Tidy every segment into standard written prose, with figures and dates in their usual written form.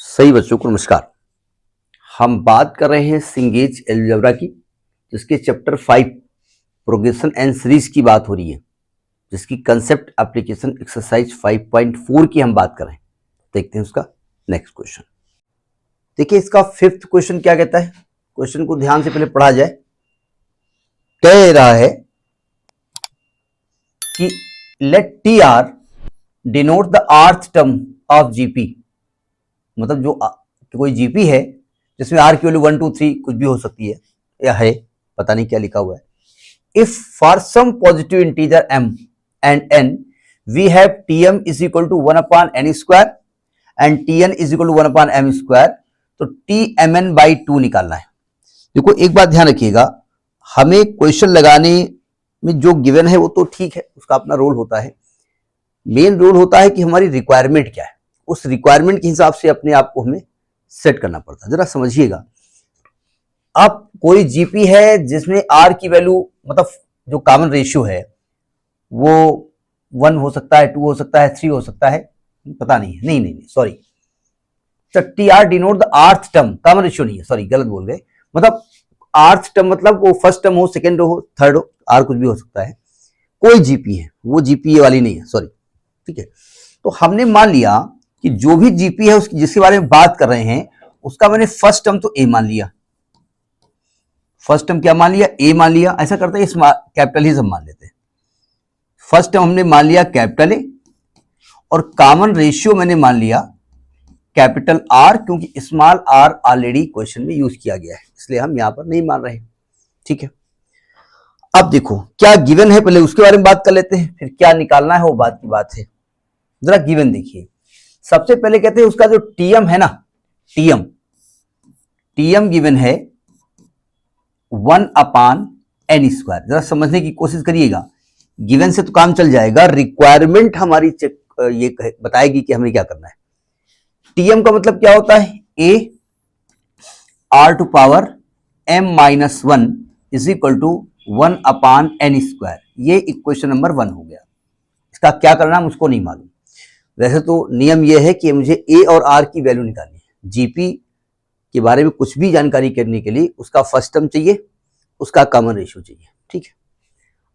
सही बच्चों को नमस्कार। हम बात कर रहे हैं सिंगेज अलजेब्रा की, जिसके चैप्टर 5 प्रोग्रेशन एंड सीरीज की बात हो रही है, जिसकी कंसेप्ट एप्लीकेशन एक्सरसाइज 5.4 की हम बात कर रहे हैं। देखते हैं उसका नेक्स्ट क्वेश्चन। देखिए इसका फिफ्थ क्वेश्चन क्या कहता है। क्वेश्चन को ध्यान से पहले पढ़ा जाए। कह रहा है कि let T R denote the rth term of GP, मतलब जो कोई जीपी है जिसमें आर की वैल्यू 1 2 3 कुछ भी हो सकती है या है, पता नहीं क्या लिखा हुआ है। If for some positive integer m and n we have tm is equal to 1/n square and tn is equal to 1/m square, तो tmn/2 निकालना है। देखो एक बात ध्यान रखिएगा, हमें क्वेश्चन लगाने में जो गिवन है वो तो ठीक है, उसका अपना रोल होता है। मेन रोल होता है कि हमारी रिक्वायरमेंट क्या है, उस रिक्वायरमेंट के हिसाब से अपने आप को हमें सेट करना पड़ता है। जरा समझिएगा, अब कोई जीपी है जिसमें आर की वैल्यू, मतलब जो कॉमन रेशियो है वो 1 हो सकता है, 2 हो सकता है, 3 हो सकता है, पता नहीं है, नहीं सॉरी, तो T R denote the rth term, common ratio नहीं है, सॉरी गलत बोल गए। मतलब आर्थ टर्म मतलब वो फर्स्ट टर्म हो, सेकेंड हो, थर्ड हो, आर कुछ भी हो सकता है। कोई जीपी है, वो जीपी वाली नहीं है, सॉरी, ठीक है। तो हमने मान लिया कि जो भी जीपी है उसकी जिसके बारे में बात कर रहे हैं उसका मैंने फर्स्ट टर्म तो ए मान लिया। फर्स्ट टर्म क्या मान लिया? ए मान लिया। ऐसा करते हैं कैपिटल ही सब मान लेते हैं। फर्स्ट टर्म हमने मान लिया कैपिटल ए और कॉमन रेशियो मैंने मान लिया कैपिटल आर, क्योंकि स्मॉल आर ऑलरेडी क्वेश्चन में यूज किया गया है, इसलिए हम यहां पर नहीं मान रहे। ठीक है, अब देखो क्या गिवन है, पहले उसके बारे में बात कर लेते हैं, फिर क्या निकालना है वो बात की बात है। जरा गिवन देखिए, सबसे पहले कहते हैं उसका जो टीएम है ना, टीएम गिवन है 1/n स्क्वायर। जरा समझने की कोशिश करिएगा, गिवन से तो काम चल जाएगा, रिक्वायरमेंट हमारी ये बताएगी कि हमें क्या करना है। टीएम का मतलब क्या होता है? A r to power m-1 is equal to 1/n square. ये इक्वेशन नंबर 1 हो गया। इसका क्या करना है मुझको नहीं मालूम। वैसे तो नियम यह है कि मुझे ए और आर की वैल्यू निकालनी है। जीपी के बारे में कुछ भी जानकारी करने के लिए उसका फर्स्ट टर्म चाहिए, उसका कॉमन रेशियो चाहिए। ठीक है,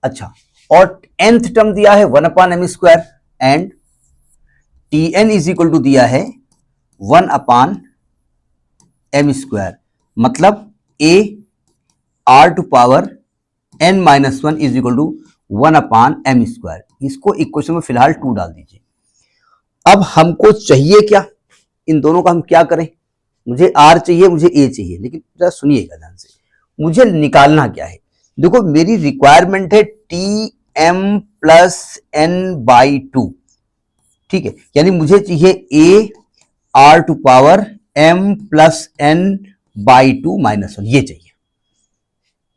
अच्छा, और nth टर्म दिया है 1/m square and tn is equal to दिया है 1/m स्क्वायर, मतलब a r to power n-1 is equal to 1/m square. इसको इक्वेशन में फिलहाल 2 डाल दीजिए। अब हमको चाहिए क्या, इन दोनों का हम क्या करें? मुझे आर चाहिए, मुझे ए चाहिए, लेकिन जरा सुनिएगा ध्यान से, मुझे निकालना क्या है। देखो मेरी रिक्वायरमेंट है tm+n/2, ठीक है, यानी मुझे चाहिए ए आर टू पावर m+n/2 -1, ये चाहिए।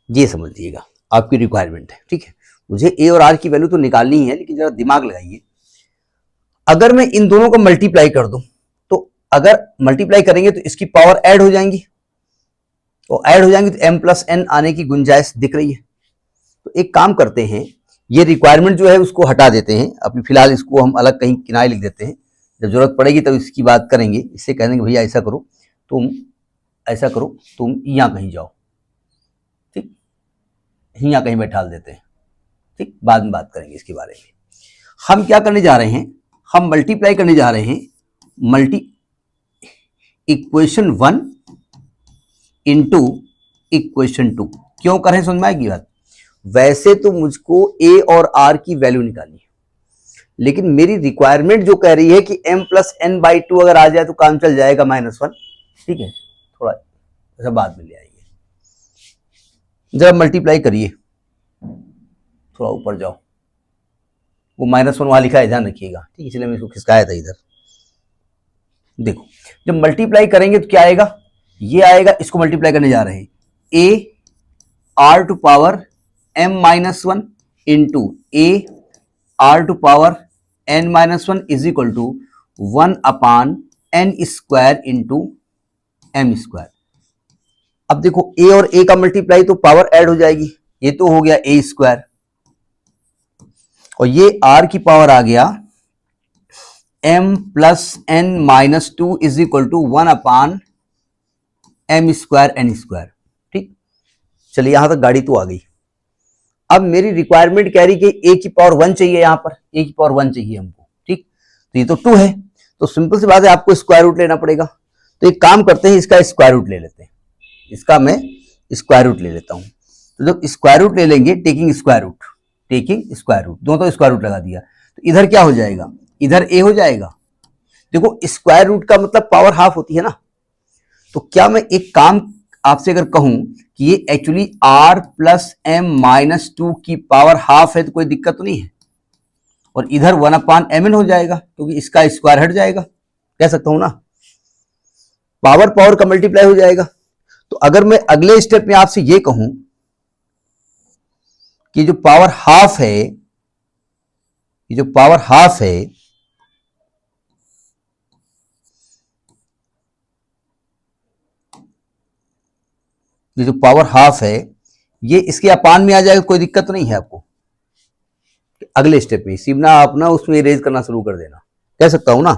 ये समझ लीजिएगा आपकी रिक्वायरमेंट है। ठीक है, मुझे ए और आर की वैल्यू तो निकालनी है, लेकिन जरा दिमाग लगाइए। अगर मैं इन दोनों को मल्टीप्लाई कर दूं, तो अगर मल्टीप्लाई करेंगे तो इसकी पावर ऐड हो जाएंगी, तो ऐड हो जाएंगी तो m+n आने की गुंजाइश दिख रही है। तो एक काम करते हैं, ये रिक्वायरमेंट जो है उसको हटा देते हैं, अभी फिलहाल इसको हम अलग कहीं किनारे लिख देते हैं, जब जरूरत पड़ेगी तब इसकी बात करेंगे। इससे कह देंगे भैया ऐसा करो, तुम ऐसा करो, तुम यहाँ कहीं जाओ, ठीक, यहाँ कहीं बैठा देते हैं, ठीक, बाद में बात करेंगे इसके बारे में। हम क्या करने जा रहे हैं, हम मल्टीप्लाई करने जा रहे हैं इक्वेशन 1 इंटू इक्वेशन 2। क्यों करें, समझ में आएगी बात। वैसे तो मुझको ए और आर की वैल्यू निकालनी है, लेकिन मेरी रिक्वायरमेंट जो कह रही है कि m+n/2 अगर आ जाए तो काम चल जाएगा -1। ठीक है, थोड़ा ऐसा बाद में ले आइए। जरा मल्टीप्लाई करिए, थोड़ा ऊपर जाओ, वो -1 वहां लिखा है, ध्यान रखिएगा, ठीक, इसलिए मैं इसको खिसकाया था इधर। देखो जब मल्टीप्लाई करेंगे तो क्या आएगा, ये आएगा, इसको मल्टीप्लाई करने जा रहे हैं, a r to power m-1 into a r to power n-1 is equal to 1/n square into m square. अब देखो ए और ए का मल्टीप्लाई तो पावर ऐड हो जाएगी, ये तो हो गया ए स्क्वायर, और ये आर की पावर आ गया m plus n minus 2 is equal to 1 upon m square n square. ठीक, चलिए यहां तक गाड़ी तो आ गई। अब मेरी रिक्वायरमेंट कह रही कि a की पावर 1 चाहिए, यहां पर a की पावर 1 चाहिए हमको। ठीक, तो ये तो 2 है, तो सिंपल सी बात है आपको स्क्वायर रूट लेना पड़ेगा। तो एक काम करते हैं, इसका स्क्वायर रूट ले लेते हैं, इसका मैं स्क्वायर रूट ले लेता हूं। तो जब स्क्वायर रूट ले लेंगे, टेकिंग स्क्वायर रूट, दोनों तो स्क्वायर रूट लगा दिया, तो इधर क्या हो जाएगा, इधर a हो जाएगा। देखो स्क्वायर रूट का मतलब पावर हाफ होती है ना, तो क्या मैं एक काम आपसे अगर कहूं कि ये actually r plus m minus 2 की पावर हाफ है, तो कोई दिक्कत तो नहीं है। और इधर 1 अपान mn हो जाएगा, क्योंकि इसका स्क्वायर हट जाएगा, कह सकता हूं ना, पावर पावर का मल्टीप्लाई हो जाएगा। तो अगर मैं अगले स्टेप में आपसे ये कहूं कि जो पावर हाफ है, ये जो पावर हाफ है, ये जो पावर हाफ है ये इसके अपान में आ जाएगा, कोई दिक्कत तो नहीं है आपको। अगले स्टेप में सीबना आप ना उसमें इरेज करना शुरू कर देना, कह सकता हूं ना।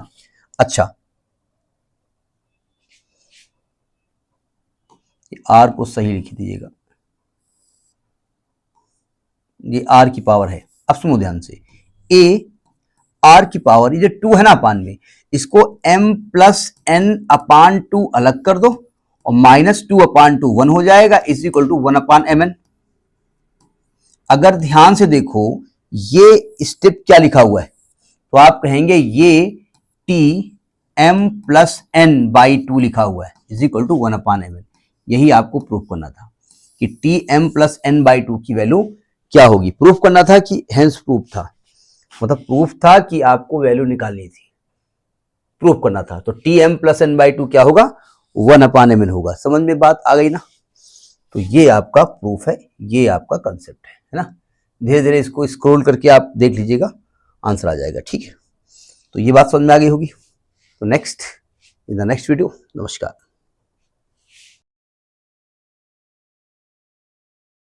अच्छा, आर को सही लिख दीजिएगा, ये आर की पावर है। अब सुनो ध्यान से, ए आर की पावर, ये जो 2 है ना अपान में, इसको m प्लस एन अपान 2 अलग कर दो और माइनस 2 अपान 2 1 हो जाएगा, is equal to 1 upon mn। अगर ध्यान से देखो ये स्टेप क्या लिखा हुआ है, तो आप कहेंगे ये T M plus N by 2 लिखा हुआ है, is equal to 1 upon mn। यही आपको प्रूफ करना था कि T M plus N by 2 की वैल्यू क्या होगी, प्रूफ करना था कि हेंस प्रूफ था, मतलब प्रूफ था कि आपको वैल्यू निकालनी थी, प्रूफ करना था। तो T M plus N by 2 क्या होगा, 1 अपान mn होगा। समझ में बात आ गई ना। तो ये आपका प्रूफ है, ये आपका कंसेप्ट है ना। धीरे धीरे इसको स्क्रॉल करके आप देख लीजिएगा, आंसर आ जाएगा। ठीक है, तो ये बात समझ में आ गई होगी। तो next in the next video, नमस्कार।